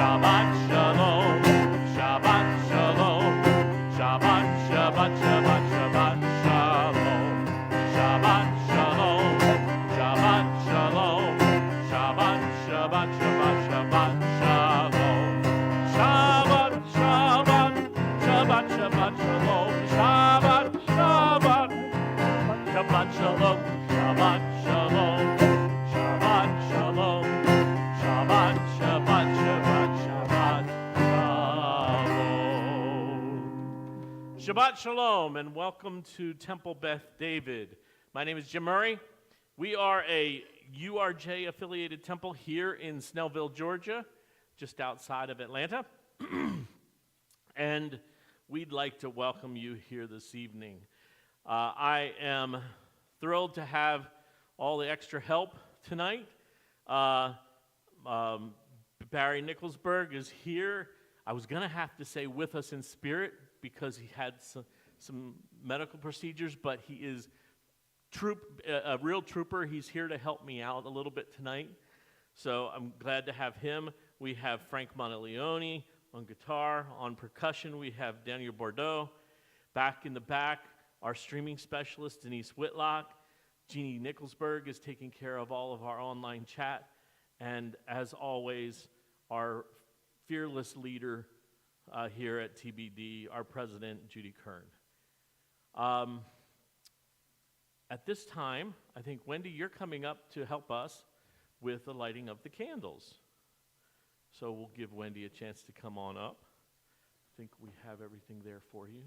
Shabbat Shalom, Shabbat Shalom, Shabbat, Shabbat, Shabbat, Shabbat Shalom, Shabbat Shalom, Shabbat Shalom, Shabbat, Shabbat, Shabbat, Shabbat Shalom, Shabbat, Shabbat, Shabbat, Shabbat Shalom, Shabbat, Shabbat, Shabbat Shalom, Shabbat Shalom, Shabbat Shalom, Shabbat, Shabbat, Shabbat, Shabbat Shalom. Shabbat Shalom, and welcome to Temple Beth David. My name is Jim Murray. We are a URJ affiliated temple here in Snellville, Georgia, just outside of Atlanta. And we'd like to welcome you here this evening. I am thrilled to have all the extra help tonight. Barry Nicholsberg is here. I was going to have to say with us in spirit because he had some medical procedures, but he is a real trooper. He's here to help me out a little bit tonight. So I'm glad to have him. We have Frank Monteleone on guitar. On percussion, we have Daniel Bordeaux. Back in the back, our streaming specialist, Denise Whitlock. Jeannie Nicholsberg is taking care of all of our online chat. And as always, our fearless leader here at TBD, our president, Judy Kern. At this time, I think, Wendy, you're coming up to help us with the lighting of the candles. So we'll give Wendy a chance to come on up. I think we have everything there for you.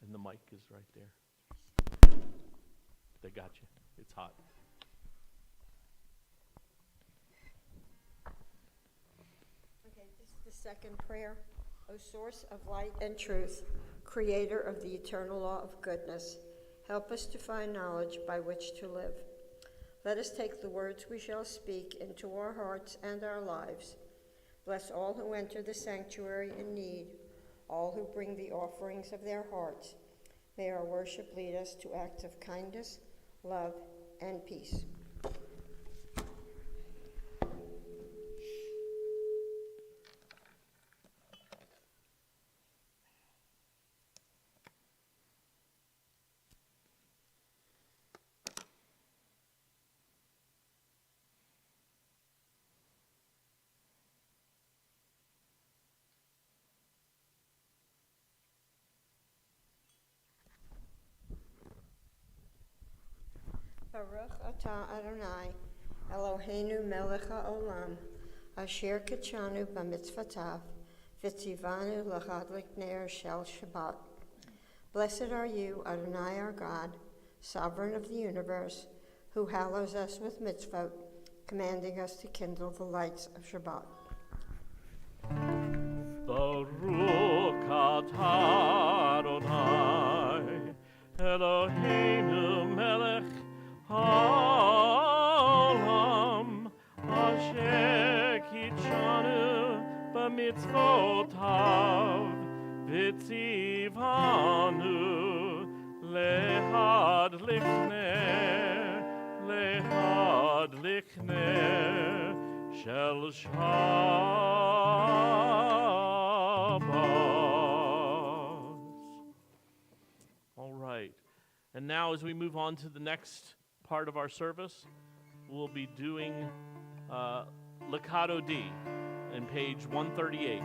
And the mic is right there. They got you. It's hot. Okay, this is the second prayer. O source of light and truth, creator of the eternal law of goodness, help us to find knowledge by which to live. Let us take the words we shall speak into our hearts and our lives. Bless all who enter the sanctuary in need, all who bring the offerings of their hearts. May our worship lead us to acts of kindness, love, and peace. Baruch atah Adonai, Eloheinu melech haolam, asher kitshanu b'mitzvotav, v'tzivanu l'chadlik ner shel Shabbat. Blessed are you, Adonai our God, sovereign of the universe, who hallows us with mitzvot, commanding us to kindle the lights of Shabbat. Baruch atah Adonai, Eloheinu melech haolam, asher kitshanu b'mitzvotav, v'tzivanu lehadlik ner shel Shabbat. All right. And now as we move on to the next part of our service, we'll be doing Lecado D in page 138.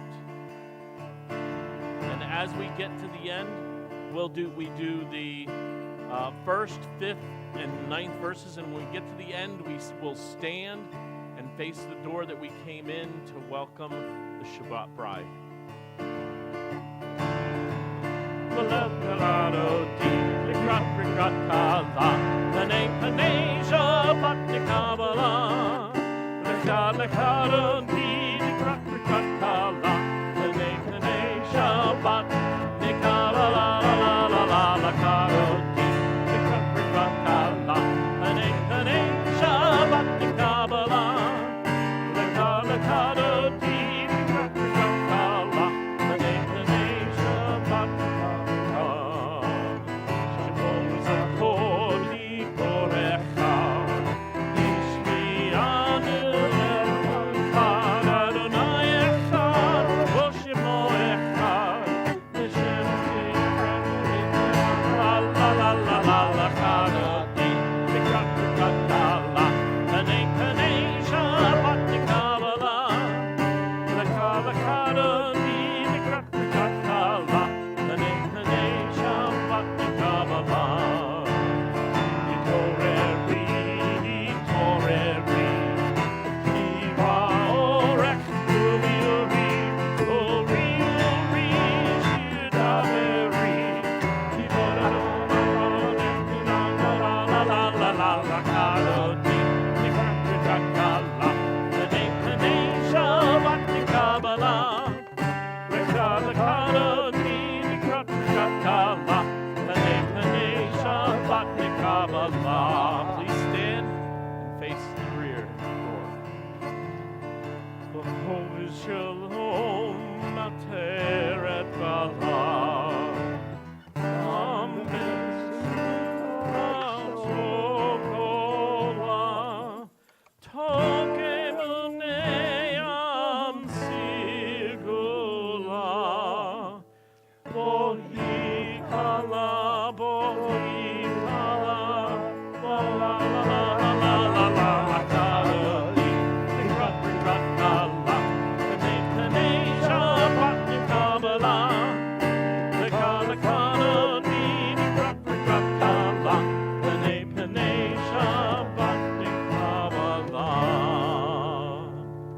And as we get to the end, we do the first, fifth, and ninth verses, and when we get to the end, we will stand and face the door that we came in to welcome the Shabbat bride.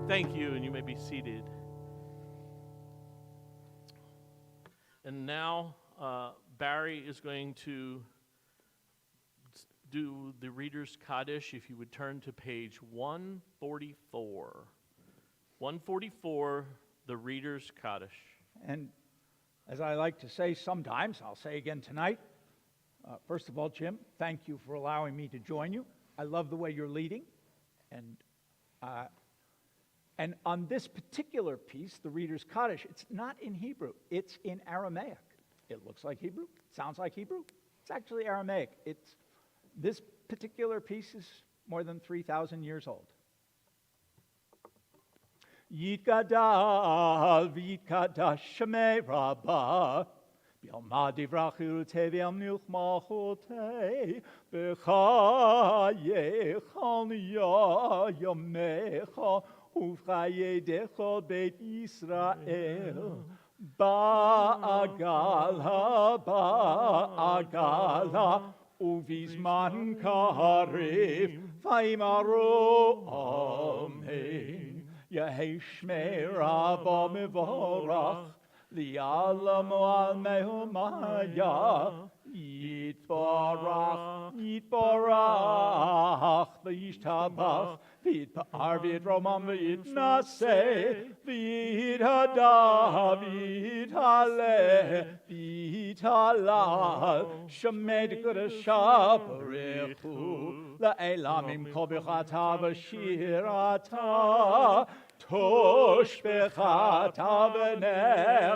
Thank you, and you may be seated. And now Barry is going to do the Reader's Kaddish. If you would turn to page 144. 144, the Reader's Kaddish. And as I like to say sometimes, I'll say again tonight, first of all, Jim, thank you for allowing me to join you. I love the way you're leading. And on this particular piece, the Reader's Kaddish, it's not in Hebrew. It's in Aramaic. It looks like Hebrew, sounds like Hebrew. It's actually Aramaic. This particular piece is more than 3,000 years old. Yitgadal v'yitkadash shemei rabbah B'yalma divrachil teviam nilchmachotei B'chayecha niya yamecha Uvchayedecha beit Yisrael Ba'agala Uvizman karev Vayimaro Amen Yehi Shmei Rabba Mevorach Li'alamu al mehumaya Yitbarach V'yishtabach V'yitpa'ar v'yitromam v'yitnaseh V'yithada v'yithaleh V'yithalal Shemei d'Kodashah Barechu La'elamim kol b'chata v'shirata Tosh b'chata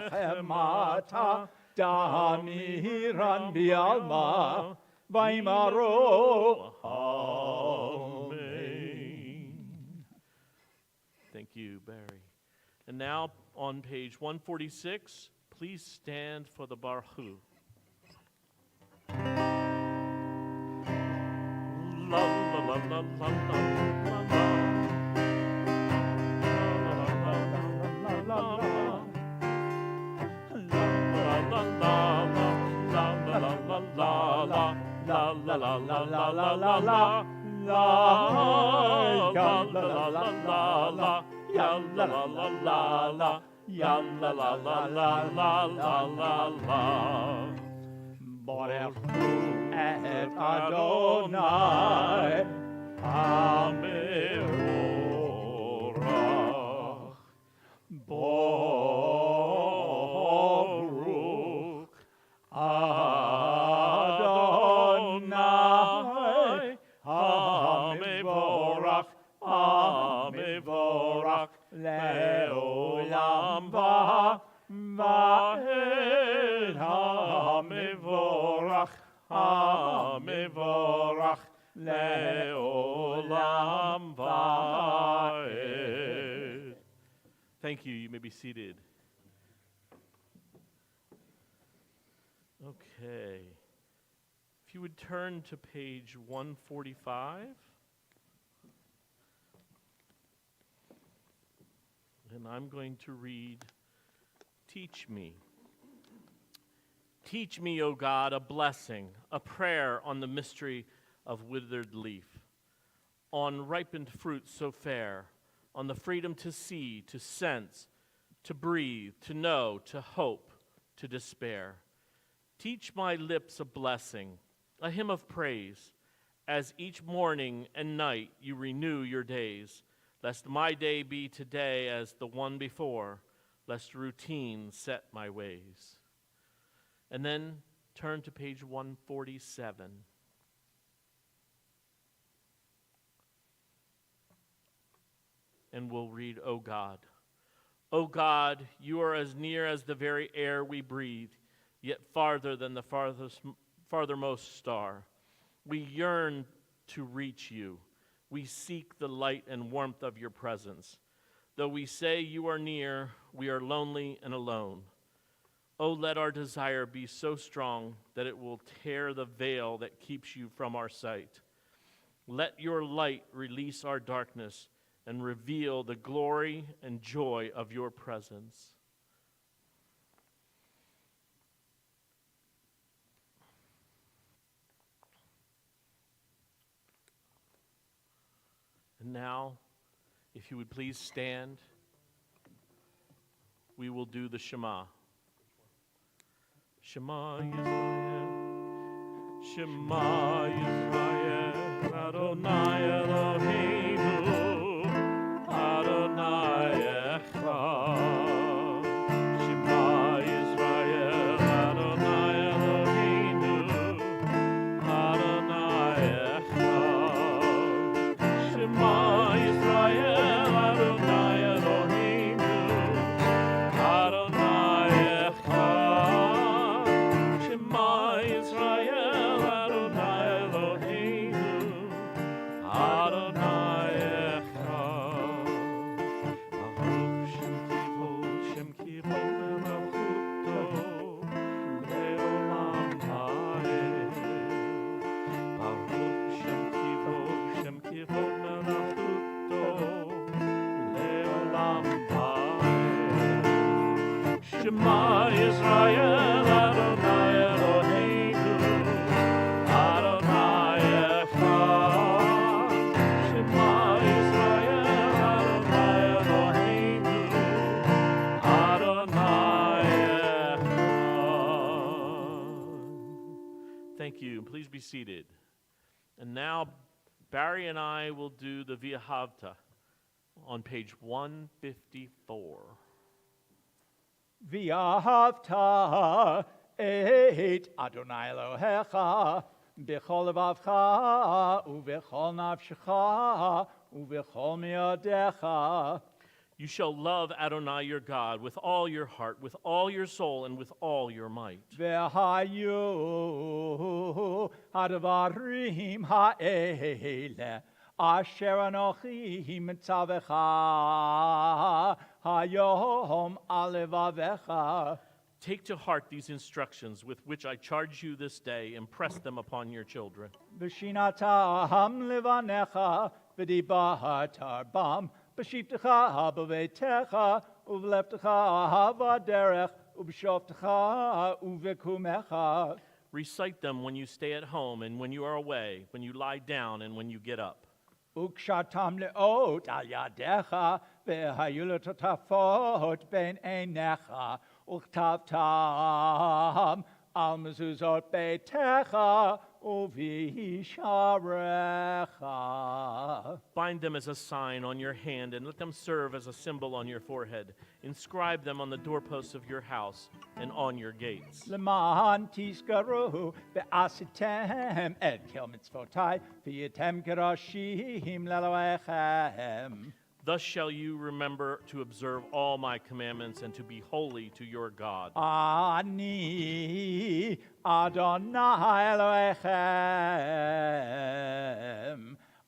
v'nechemata Damiran bi'alma Vayimaro Amen. Thank you, Barry. And now on page 146, please stand for the Barchu. La la la la la la la la. Barechu et Adonai Ameorach Baruch Adonai Amevorach Amevorach Leolam Va'ed Amevorach Amevorach Leolam Va'ed. Thank you. You may be seated. Okay. If you would turn to page 145. And I'm going to read, Teach me. Teach me, O God, a blessing, a prayer on the mystery of withered leaf, on ripened fruit so fair, on the freedom to see, to sense, to breathe, to know, to hope, to despair. Teach my lips a blessing, a hymn of praise, as each morning and night you renew your days, lest my day be today as the one before, lest routine set my ways. And then turn to page 147. And we'll read, O God. O God, you are as near as the very air we breathe, yet farther than the farthermost star. We yearn to reach you. We seek the light and warmth of your presence. Though we say you are near, we are lonely and alone. Oh, let our desire be so strong that it will tear the veil that keeps you from our sight. Let your light release our darkness and reveal the glory and joy of your presence. And now, if you would please stand, we will do the Shema. Shema Yisrael, Shema Yisrael, Adonai Eloheinu, Adonai Echad. Shema Yisrael, Adonai Eloheinu, Adonai Echad. Shema Yisrael, Adonai Eloheinu, Adonai Echad. Shema Yisrael, Adonai Eloheinu, Adonai Echad. Baruch Shem Kivod Melachuto, Leolam Ha'ed. Baruch Shem Kivod Melachuto, Leolam Ha'ed. Shema Yisrael, Adonai Eloheinu, Adonai Echad. Shema Yisrael, Adonai Eloheinu, Adonai Echad. Thank you. Please be seated. And now Barry and I will do the Via Havta on page 154. V'ahavta et Adonai Elohecha b'chol levavcha u'b'chol nafshecha u'b'chol me'odecha. You shall love Adonai your God with all your heart, with all your soul, and with all your might. V'hayu hadvarim ha'ele asher anochi mitzavecha hayom alevavecha. Take to heart these instructions with which I charge you this day. Impress them upon your children. V'shinatam levanecha v'dibatar bam b'shivtecha b'veitecha uv'leftecha v'derech uv'shoftecha uv'kumecha. Recite them when you stay at home and when you are away, when you lie down and when you get up. Ukshatam leot al yadecha ve'hayulotafot ben einecha uktavtam al mezuzot beitecha uvisharecha. Bind them as a sign on your hand and let them serve as a symbol on your forehead. Inscribe them on the doorposts of your house and on your gates. Leman tiskaru ve'asitem et kel mitzvotai v'yetem kerashim leloechem. Thus shall you remember to observe all my commandments and to be holy to your God. Ani Adonai Elohechem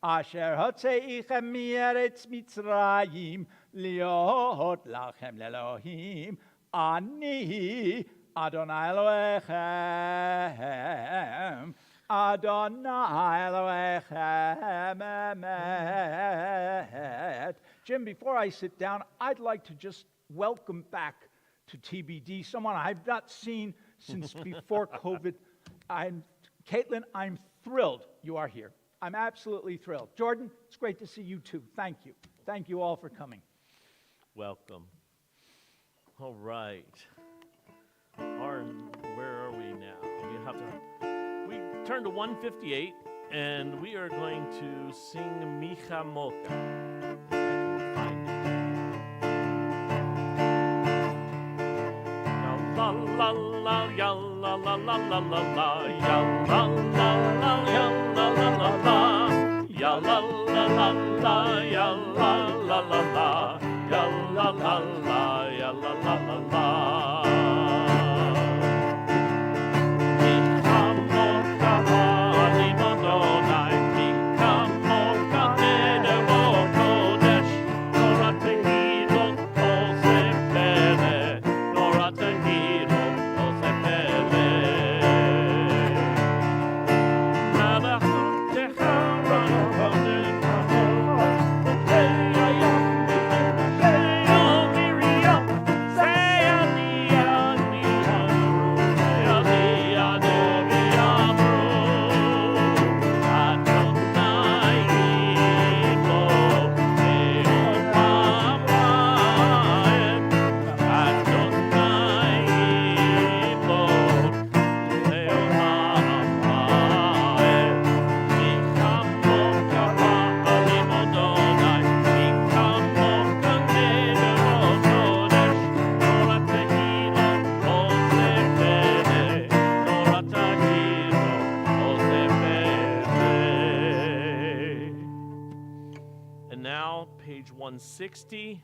asher hotzeichem mieretz Mitzrayim liot lachem lelohim. Ani Adonai Elohechem, Adonai Elohechem emet. Jim, before I sit down, I'd like to just welcome back to TBD someone I've not seen since before COVID. Caitlin, I'm thrilled you are here. I'm absolutely thrilled. Jordan, it's great to see you too. Thank you. Thank you all for coming. Welcome. All right. Where are we now? We turn to 158, and we are going to sing Micha Mocha. La la la, ya la la la la la la, ya la la la, ya la la la la, ya la la la la, ya la la la la, ya la la la, ya la la la la. 160,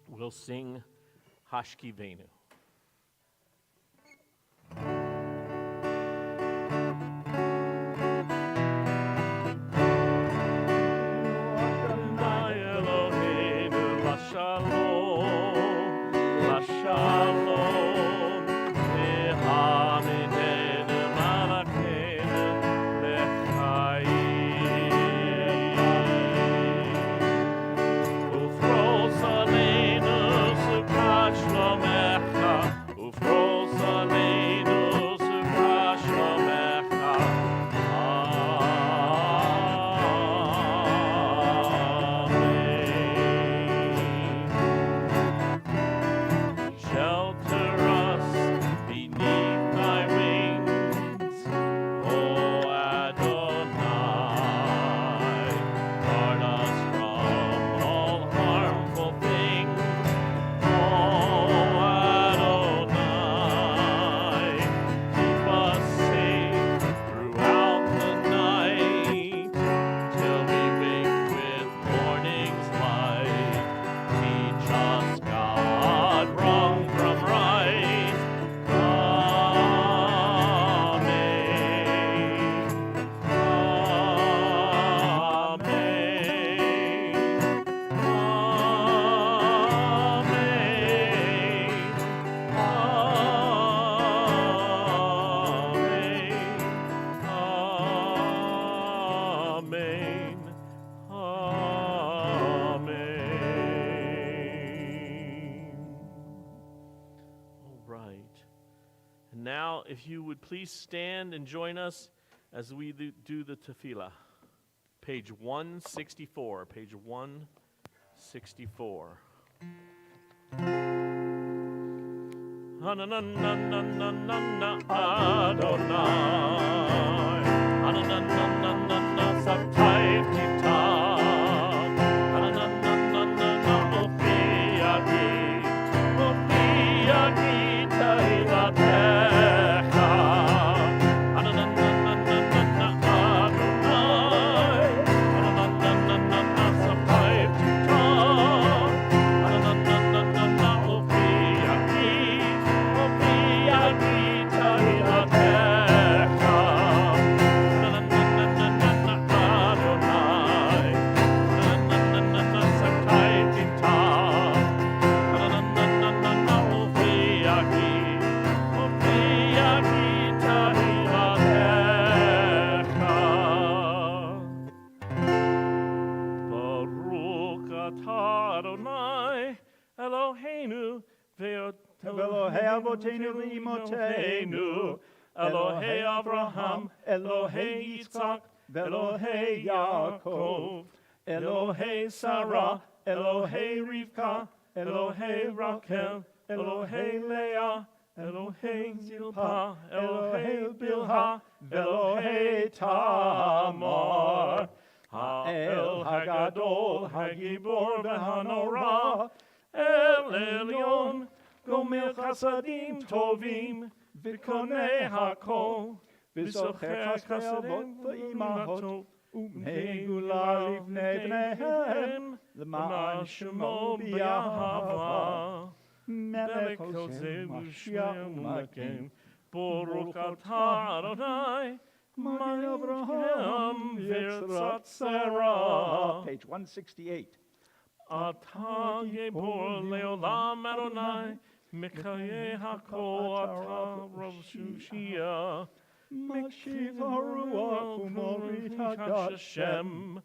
we'll sing Hashkivenu. Now, if you would please stand and join us as we do the tefillah. Page 164, page 164. Adonai, Eloheinu, Elohei Avotenu v'Imoteinu, Elohei Abraham, Elohei Yitzchak, Elohei Yaakov, Elohei Sarah, Elohei Rivka, Elohei Rachel, Elohei Leah, Elohei Zilpah, Elohei Bilhah, Elohei Tamar, Ha'el Hagadol, Hagibor v'Hanorah, El Elyon, Gomer Chasadim Tovim, V'konei Hakol, V'socher Chasadim V'imahot, U'megula Livnei Bneihem, L'ma'an Shemo B'Yahava, Melech Hoseh Mashiach U'Makem, Baruch Atah Adonai, My Abraham V'Yitzchak Sarah. Page 168. Atah Gebor Leolam Adonai, Mekayeh Hakol Atah Rav Shushia, Makshiv haruach u'morit hadash Hashem,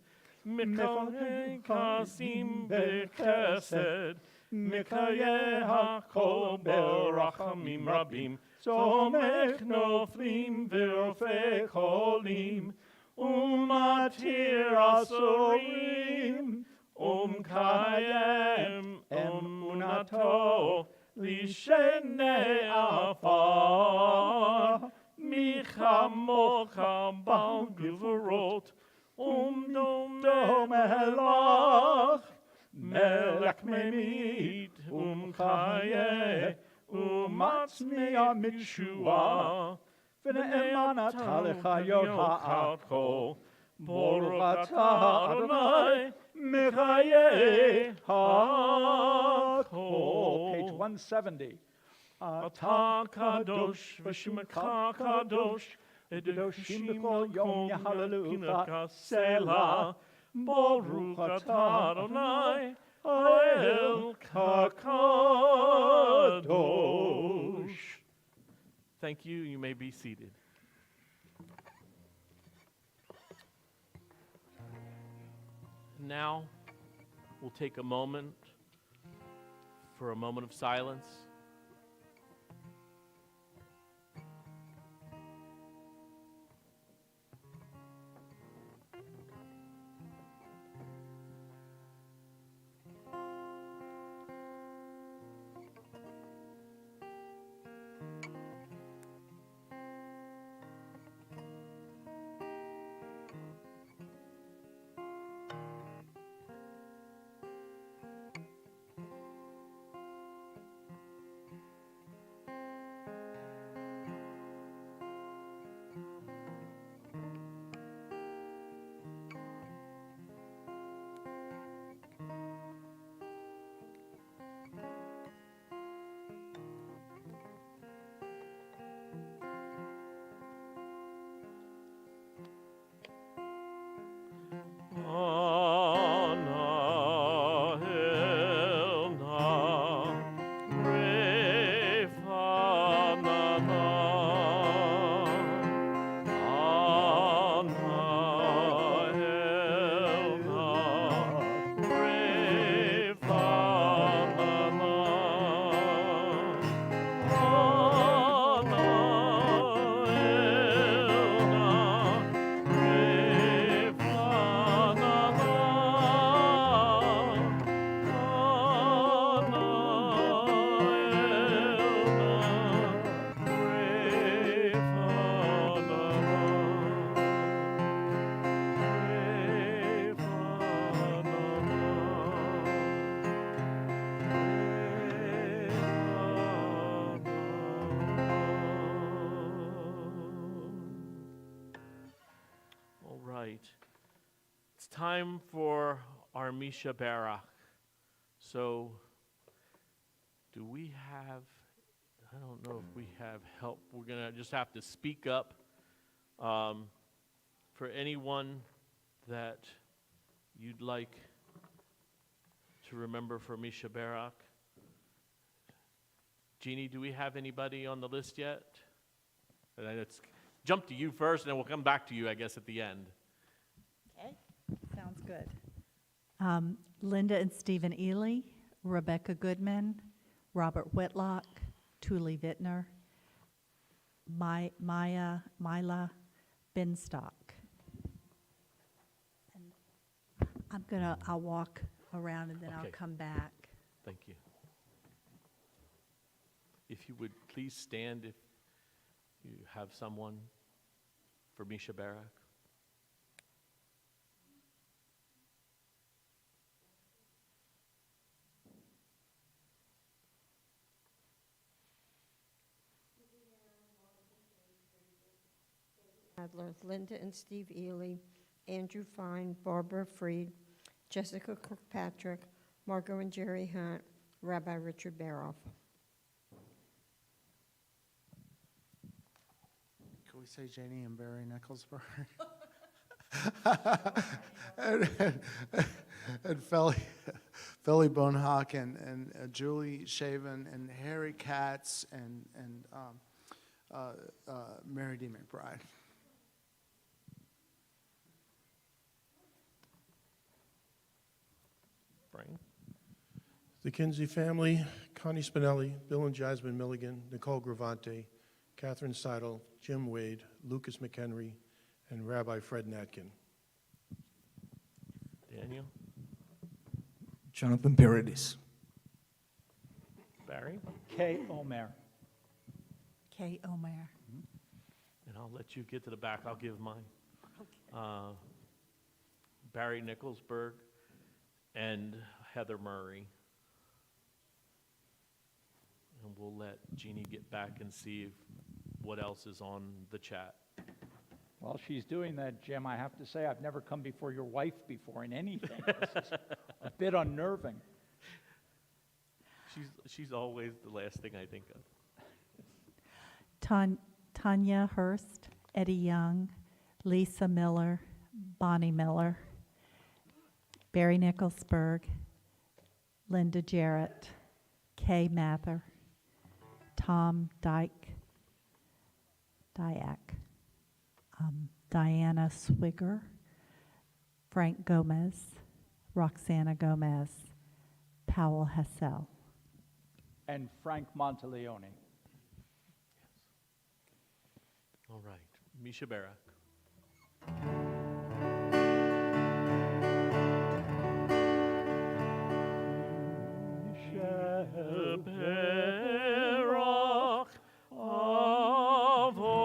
Mekayeh Kasim Bechesed, Mekayeh Hakol Berachamim Rabim, Somech Noflim V'Rofei Cholim, Umatir Asurim, Kayem Emunato, Lishenei Afar, Michamocha Bal Givorot, Dom Melach, Melech Memit, Kayeh, Matzmiya Mitshua, V'ne'emanat Halecha Yod Ha'achol, Baruch Atah Adonai, Mechaye HaKol. Page 170. Ata kadosh v'shimcha kadosh edoshim b'kol yom yahalelucha selah Baruch atah Adonai Ha'el kadosh. Thank you. You may be seated. Now, we'll take a moment for a moment of silence. It's time for our Misha Barak. So, do we have, I don't know if we have help. We're going to just have to speak up for anyone that you'd like to remember for Misha Barak. Jeannie, do we have anybody on the list yet? Let's jump to you first, and then we'll come back to you, I guess, at the end. Okay, sounds good. Linda and Stephen Ely, Rebecca Goodman, Robert Whitlock, Tuli Vittner, Mila Binstock. And I'll walk around and then I'll Okay. come back. Thank you. If you would please stand if you have someone for Misha Barak. Adler, Linda and Steve Ely, Andrew Fine, Barbara Freed, Jessica Kirkpatrick, Margot and Jerry Hunt, Rabbi Richard Baroff. Can we say Janie and Barry Nicholsburg? and Philly Bonehawk and Julie Shaven and Harry Katz and Mary D. McBride. Brian? The Kinsey family, Connie Spinelli, Bill and Jasmine Milligan, Nicole Gravante, Catherine Seidel, Jim Wade, Lucas McHenry, and Rabbi Fred Natkin. Daniel? Jonathan Paradis. Barry? Kay Omer. Kay Omer. And I'll let you get to the back. I'll give mine. Barry Nicholsburg and Heather Murray. And we'll let Jeannie get back and see what else is on the chat. While she's doing that, Jim, I have to say I've never come before your wife before in anything. This is a bit unnerving. She's always the last thing I think of. Tanya Hurst, Eddie Young, Lisa Miller, Bonnie Miller, Barry Nicholsburg, Linda Jarrett, Kay Mather, Tom Dyak, Diana Swigger, Frank Gomez, Roxana Gomez, Powell Hassel. And Frank Monteleone. All right, Misha Barak. Barak avotenu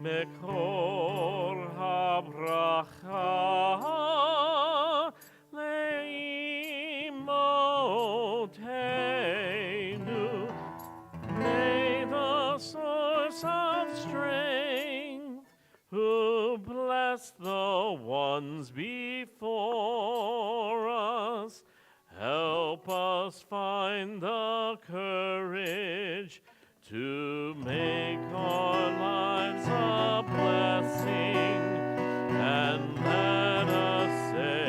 mekor habracha leimotenu. May the source of strength, who bless the ones before us, help us find the courage to make our lives a blessing, and let us say,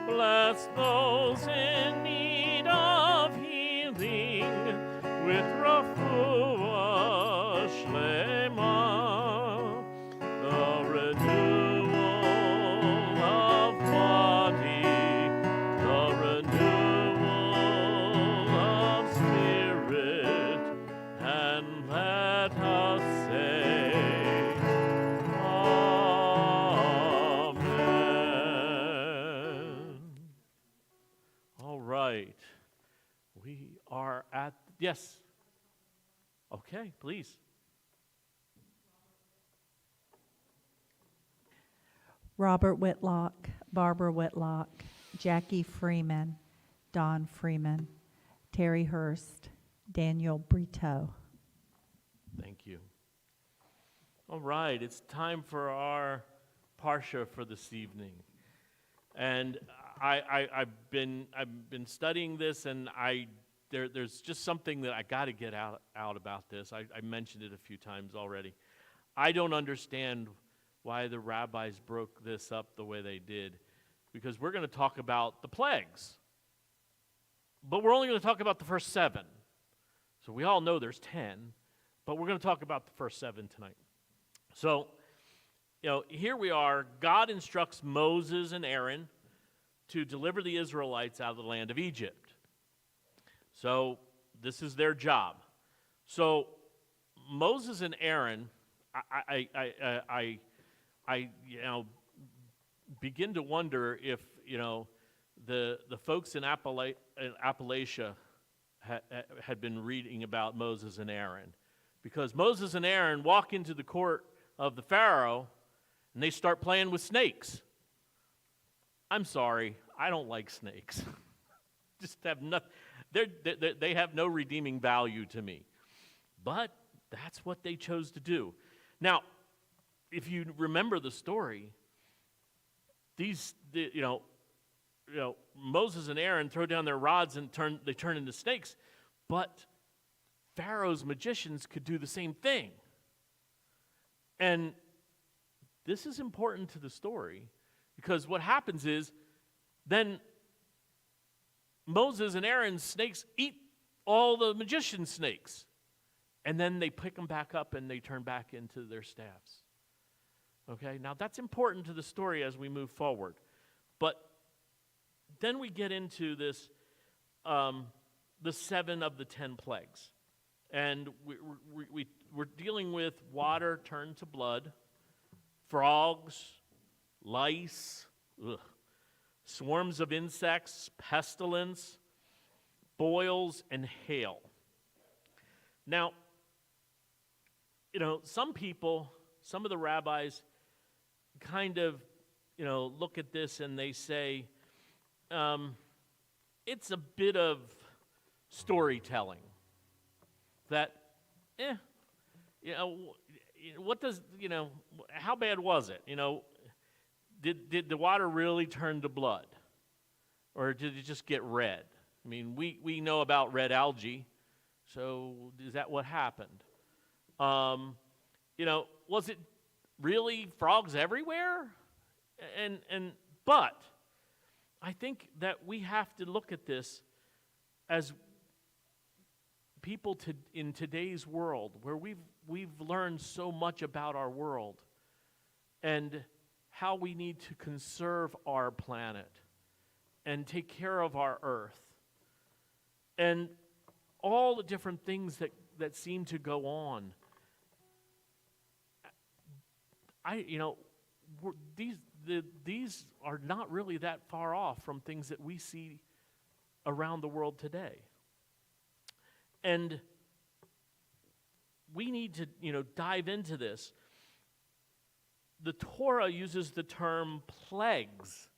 bless those in need of healing with refuah shlema, the renewal of body, the renewal of spirit, and let us say, Amen. All right. We are at, yes. Okay, please. Robert Whitlock, Barbara Whitlock, Jackie Freeman, Don Freeman, Terry Hurst, Daniel Brito. Thank you. All right, it's time for our Parsha for this evening. And I've been studying this, and there's just something that I got to get out about this. I mentioned it a few times already. I don't understand why the rabbis broke this up the way they did, because we're going to talk about the plagues, but we're only going to talk about the first 7. So we all know there's 10, but we're going to talk about the first 7 tonight. So, here we are. God instructs Moses and Aaron to deliver the Israelites out of the land of Egypt. So this is their job. So Moses and Aaron, I begin to wonder if the folks in Appalachia had been reading about Moses and Aaron, because Moses and Aaron walk into the court of the Pharaoh and they start playing with snakes. I'm sorry, I don't like snakes. Just have nothing. They have no redeeming value to me. But that's what they chose to do. Now, if you remember the story, Moses and Aaron throw down their rods and they turn into snakes. But Pharaoh's magicians could do the same thing. And this is important to the story, because what happens is then Moses and Aaron's snakes eat all the magician's snakes. And then they pick them back up and they turn back into their staffs. Okay, now that's important to the story as we move forward. But then we get into this, the 7 of the 10 plagues. And we're dealing with water turned to blood, frogs, lice, ugh, swarms of insects, pestilence, boils, and hail. Now, some people, some of the rabbis kind of, look at this and they say, it's a bit of storytelling. That, what does, how bad was it? Did the water really turn to blood? Or did it just get red? I mean, we know about red algae, so is that what happened? Was it really frogs everywhere? But I think that we have to look at this as people in today's world, where we've learned so much about our world and how we need to conserve our planet and take care of our earth and all the different things that seem to go on. These are not really that far off from things that we see around the world today. And we need to, dive into this. The Torah uses the term plagues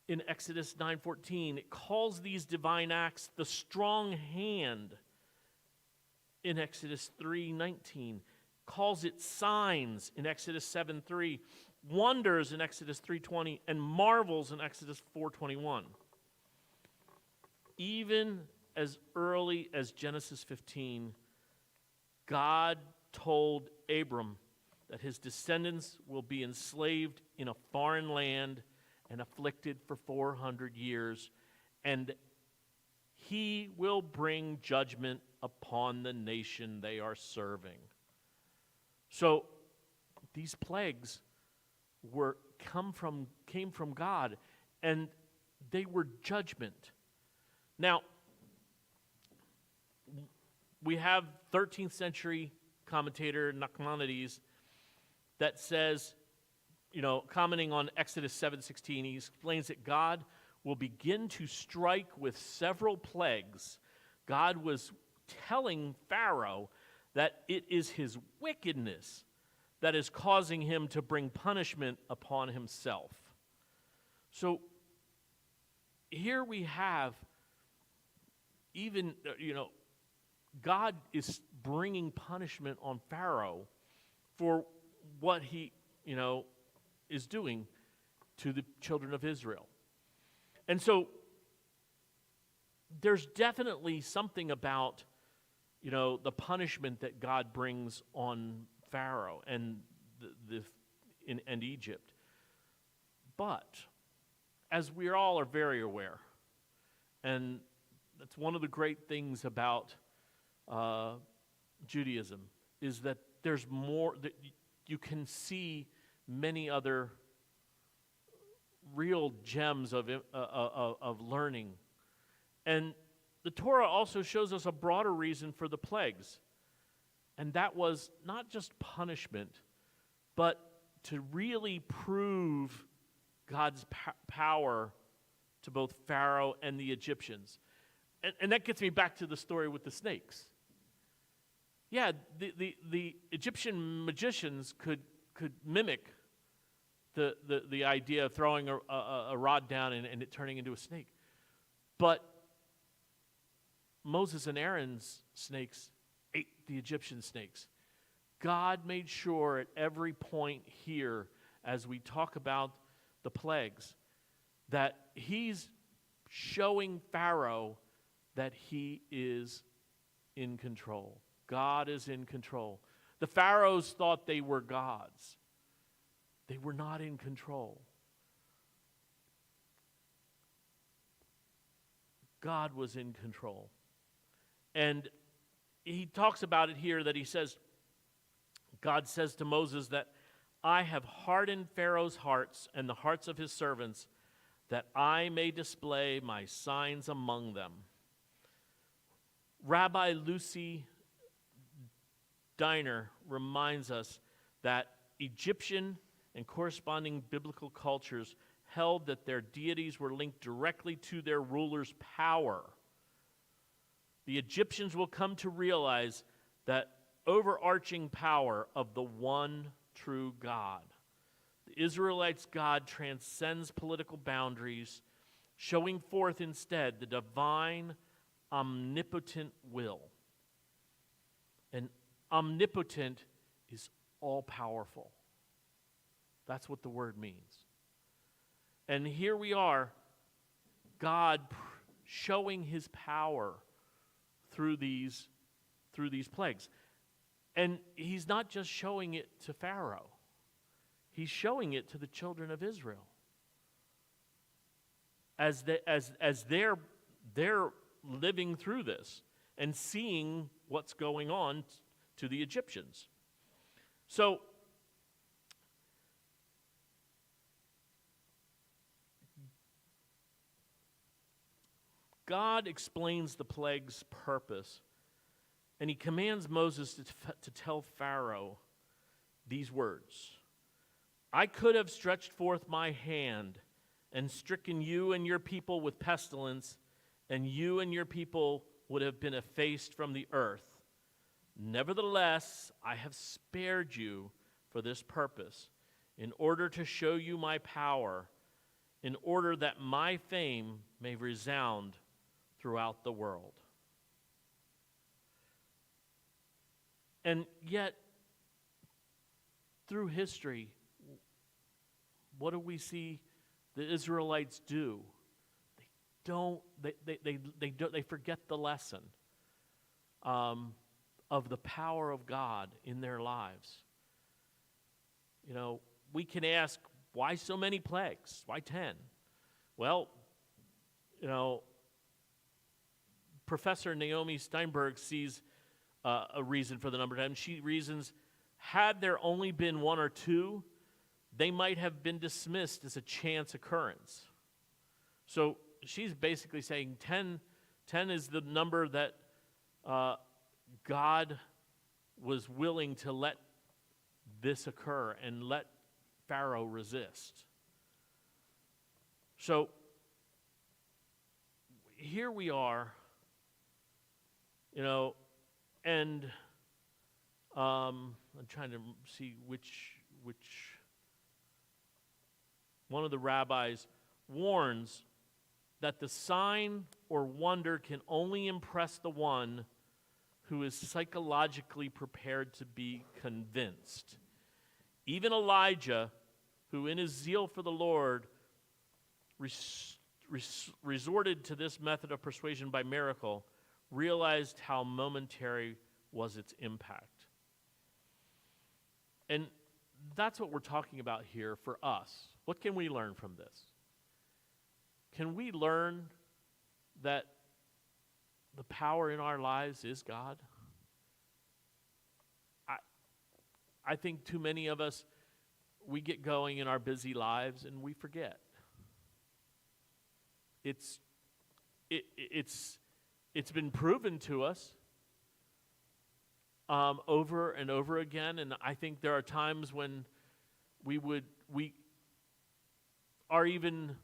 in Exodus 9:14. It calls these divine acts the strong hand in Exodus 3:19. Calls it signs in Exodus 7:3, wonders in Exodus 3:20, and marvels in Exodus 4:21. Even as early as Genesis 15, God told Abram that his descendants will be enslaved in a foreign land and afflicted for 400 years, and he will bring judgment upon the nation they are serving. So these plagues came from God, and they were judgment. Now, we have 13th century commentator Nachmanides that says, commenting on Exodus 7:16, he explains that God will begin to strike with several plagues. God was telling Pharaoh that it is his wickedness that is causing him to bring punishment upon himself. So here we have even, God is bringing punishment on Pharaoh for what he, is doing to the children of Israel. And so there's definitely something about, the punishment that God brings on Pharaoh and and Egypt. But as we all are very aware, and that's one of the great things about Judaism, is that there's more, that you can see many other real gems of learning. And the Torah also shows us a broader reason for the plagues. And that was not just punishment, but to really prove God's power to both Pharaoh and the Egyptians. And that gets me back to the story with the snakes. Yeah, the Egyptian magicians could mimic the idea of throwing a rod down and it turning into a snake. But Moses and Aaron's snakes ate the Egyptian snakes. God made sure at every point here, as we talk about the plagues, that he's showing Pharaoh that he is in control. God is in control. The pharaohs thought they were gods. They were not in control. God was in control. And he talks about it here that he says, God says to Moses that I have hardened Pharaoh's hearts and the hearts of his servants, that I may display my signs among them. Rabbi Lucy Diner reminds us that Egyptian and corresponding biblical cultures held that their deities were linked directly to their ruler's power. The Egyptians will come to realize that overarching power of the one true God. The Israelites' God transcends political boundaries, showing forth instead the divine, omnipotent will. And omnipotent is all-powerful. That's what the word means. And here we are, God showing his power through these plagues. And he's not just showing it to Pharaoh. He's showing it to the children of Israel. As they're living through this and seeing what's going on to the Egyptians. So, God explains the plague's purpose, and he commands Moses to tell Pharaoh these words. I could have stretched forth my hand and stricken you and your people with pestilence, and you and your people would have been effaced from the earth. Nevertheless, I have spared you for this purpose, in order to show you my power, in order that my fame may resound throughout the world. And yet, through history, what do we see the Israelites do? They forget the lesson of the power of God in their lives. You know, we can ask, why so many plagues? Why 10? Well, you know, Professor Naomi Steinberg sees a reason for the number 10. She reasons, had there only been 1 or 2, they might have been dismissed as a chance occurrence. So she's basically saying 10 is the number that God was willing to let this occur and let Pharaoh resist. So here we are, you know, and I'm trying to see which one of the rabbis warns that the sign or wonder can only impress the one who is psychologically prepared to be convinced. Even Elijah, who in his zeal for the Lord resorted to this method of persuasion by miracle, realized how momentary was its impact. And that's what we're talking about here for us. What can we learn from this? Can we learn that the power in our lives is God? I think too many of us, we get going in our busy lives and we forget. It's been proven to us over and over again, and I think there are times when we are even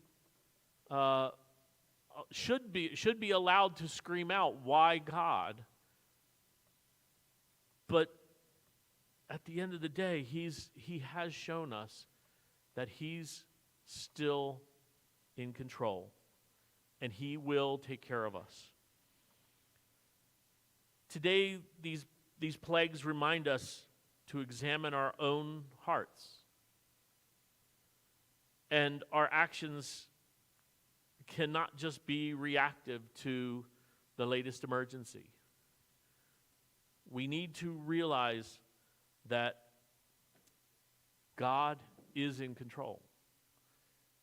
should be allowed to scream out, "Why God?" But at the end of the day, he has shown us that he's still in control, and he will take care of us. Today, these plagues remind us to examine our own hearts. And our actions cannot just be reactive to the latest emergency. We need to realize that God is in control,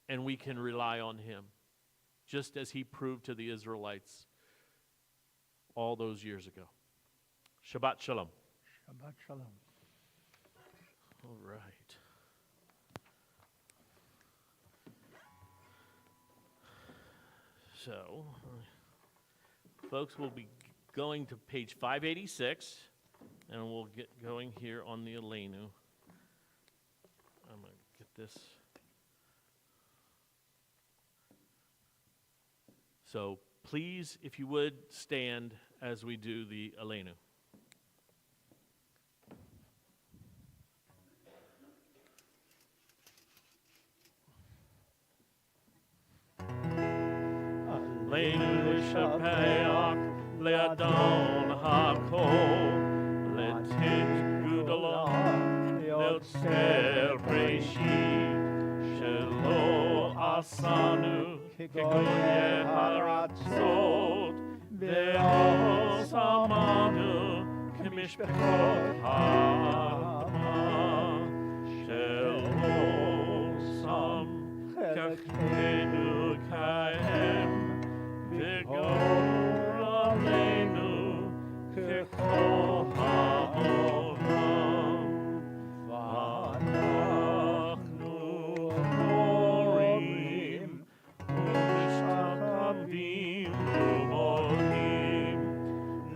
and we can rely on him, just as he proved to the Israelites all those years ago. Shabbat Shalom. Shabbat Shalom. All right. So, folks, we'll be going to page 586, and we'll get going here on the Elenu. this. So please, if you would, stand as we do the Aleinu. Aleinu l'shapeach le'adon ha'kol le'tit gudolon le'otzer breshit shelo asanu kegoye haratzot ve'os amanu kemishpechot ha'adama shelo sam kachenu kaem ve'gor aleinu kechol ha'olam v'anachnu chorim u'mishtakavim u'modim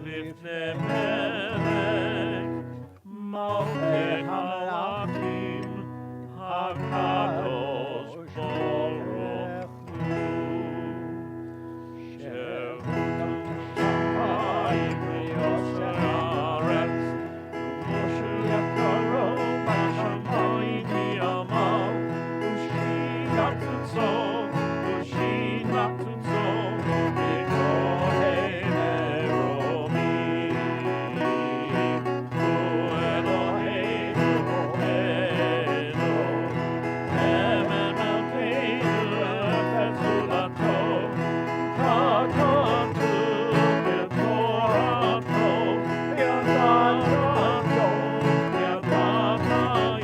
lifnei melech malkei halakim hakadosh baruch hu she'u'tashayim ve'yosher haaretz u'moshu b'shamayim mi'amal u'shinat tutzot u'shinat tutzot v'kohen meromim u'Eloheinu Eloheinu Emen Melkeinu Efes Zulato Katotu B'Torato Yadata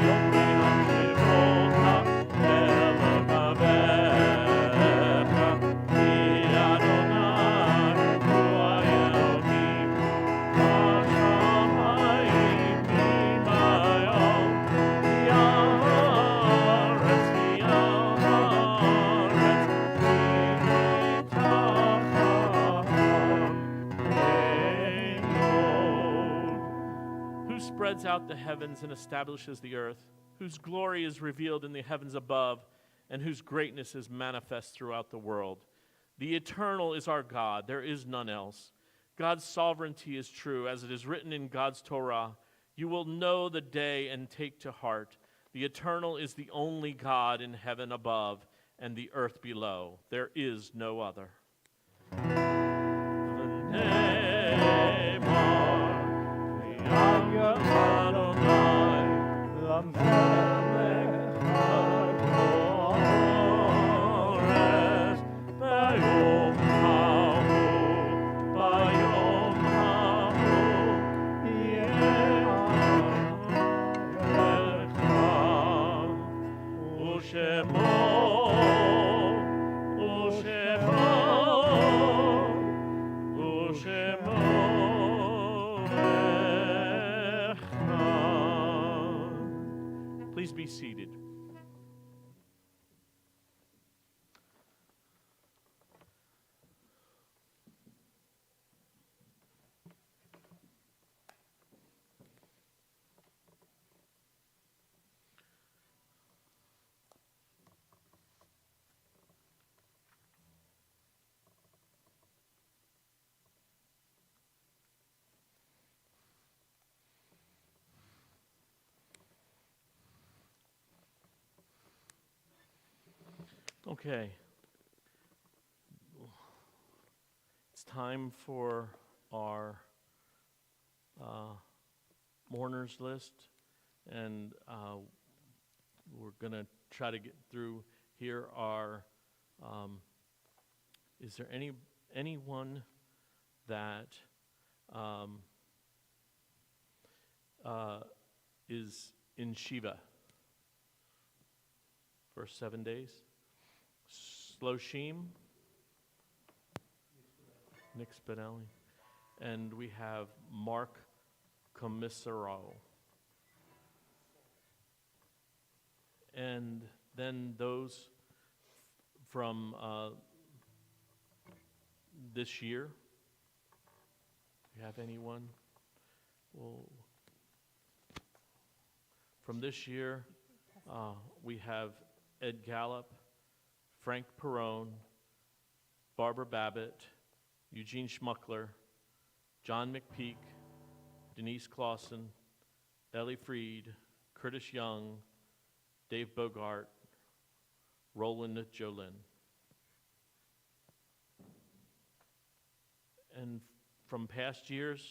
Yom B'nam Shivota Elavavecha Ki Adonai Hu Elohim Hashamayim V'mayom V'yaretz Who spreads out the heavens and establishes the earth, whose glory is revealed in the heavens above, and whose greatness is manifest throughout the world. The eternal is our God, there is none else. God's sovereignty is true, as it is written in God's Torah. You will know the day and take to heart. The eternal is the only God in heaven above and the earth below. There is no other. Please be seated. Okay. It's time for our mourners list, and we're going to try to get through here. Is there anyone that is in Shiva for 7 days? Shloshim, Nick Spinelli, and we have Mark Commissaro. And then those from this year. Do you have anyone? Well, from this year, We have Ed Gallup, Frank Perone, Barbara Babbitt, Eugene Schmuckler, John McPeak, Denise Clausen, Ellie Freed, Curtis Young, Dave Bogart, Roland Jolin. And from past years,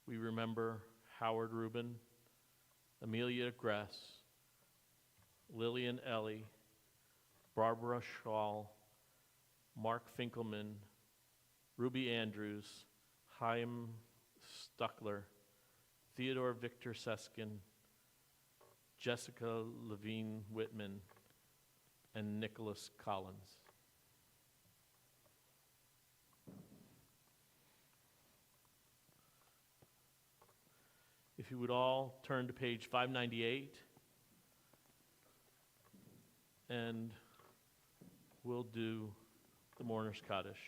we remember Howard Rubin, Amelia Gress, Lillian Ellie, Barbara Schall, Mark Finkelman, Ruby Andrews, Chaim Stuckler, Theodore Victor Seskin, Jessica Levine Whitman, and Nicholas Collins. If you would all turn to page 598, and we'll do the Mourner's Kaddish.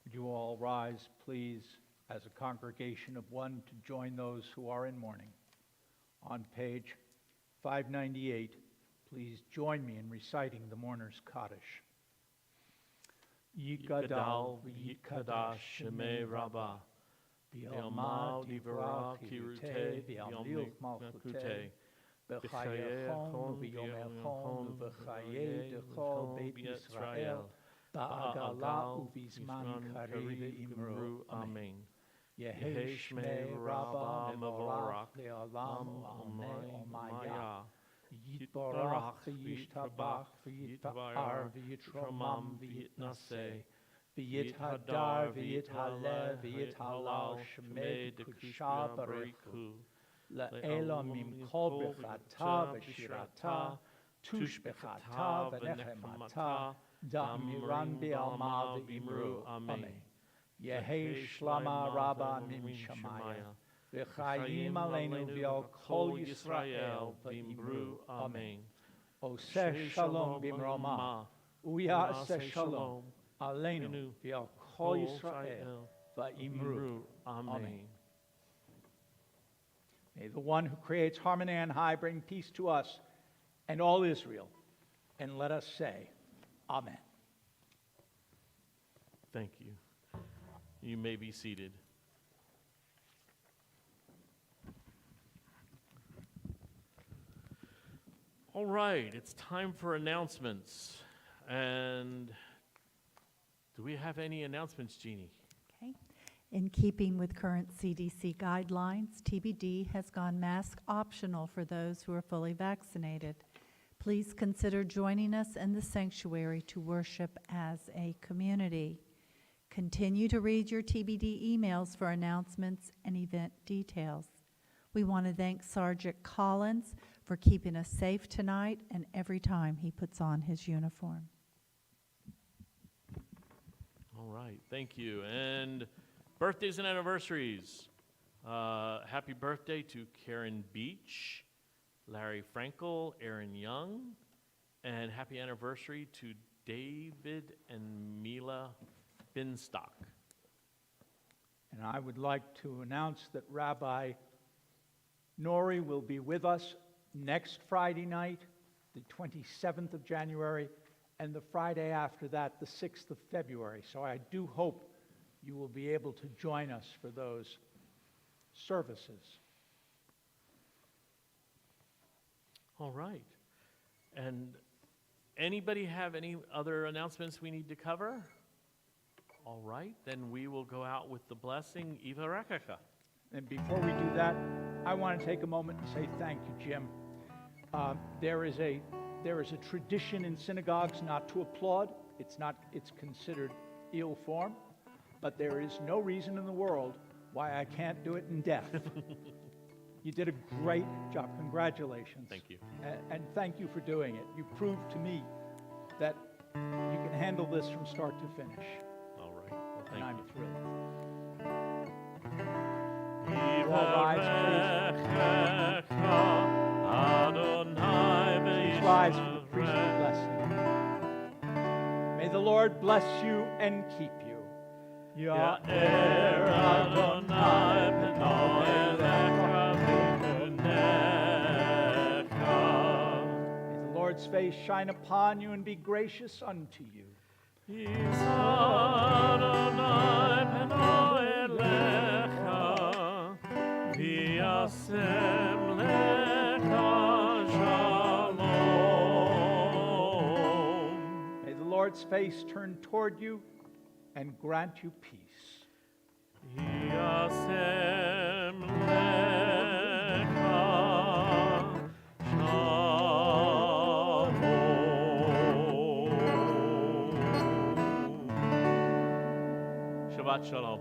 Would you all rise, please, as a congregation of one to join those who are in mourning? On page 598, please join me in reciting the Mourner's Kaddish. Yikadal v'yikadash shemei rabbah, v'yalma divra kirute, v'yamlik malchute, v'chayechon v'yomechon v'chaye dechol Beit Yisrael, ba'agala u'vizman karev imru, amen. Yehi shmei rabbah mevorach le'olam u'maya. Yitbarach v'yitabach v'yitpa'ar v'yitramam v'yitnaseh v'yithadar v'yithalev v'yithalal shmei dekusha barichu le'elamim kol bechata v'shirata tush bechata v'nechemata da'miran bi'alma v'imru, amen. Yehi shlama rabba mim shamaya v'chayim aleinu v'al kol Yisrael v'imru, amen. Oseh shalom b'mroma, uyaseh shalom aleinu v'al kol Yisrael v'imru, amen. May the one who creates harmony on high bring peace to us and all Israel, and let us say, amen. Thank you. You may be seated. All right, it's time for announcements. And do we have any announcements, Jeannie? Okay. In keeping with current CDC guidelines, TBD has gone mask optional for those who are fully vaccinated. Please consider joining us in the sanctuary to worship as a community. Continue to read your TBD emails for announcements and event details. We want to thank Sergeant Collins for keeping us safe tonight and every time he puts on his uniform. All right, thank you. And birthdays and anniversaries. Happy birthday to Karen Beach, Larry Frankel, Aaron Young, and happy anniversary to David and Mila Binstock. And I would like to announce that Rabbi Nori will be with us next Friday night, the 27th of January, and the Friday after that, the 6th of February. So I do hope you will be able to join us for those services. All right. And anybody have any other announcements we need to cover? All right, then we will go out with the blessing, Eva Rakaka. And before we do that, I want to take a moment and say thank you, Jim. There is a tradition in synagogues not to applaud. It's considered ill form, but there is no reason in the world why I can't do it in deaf. You did a great job. Congratulations. Thank you. And thank you for doing it. You proved to me that you can handle this from start to finish. All right. Well, And thank I'm you. thrilled. All rise, please. Please rise priestly blessing. May the Lord bless you and keep you. Ya'er Adonai peno elecha v'chunecha. May the Lord's face shine upon you and be gracious unto you. Yisa Adonai peno elecha v'yasem lecha shalom. May the Lord's face turn toward you and grant you peace. Yasem lecha shalom. Shabbat shalom.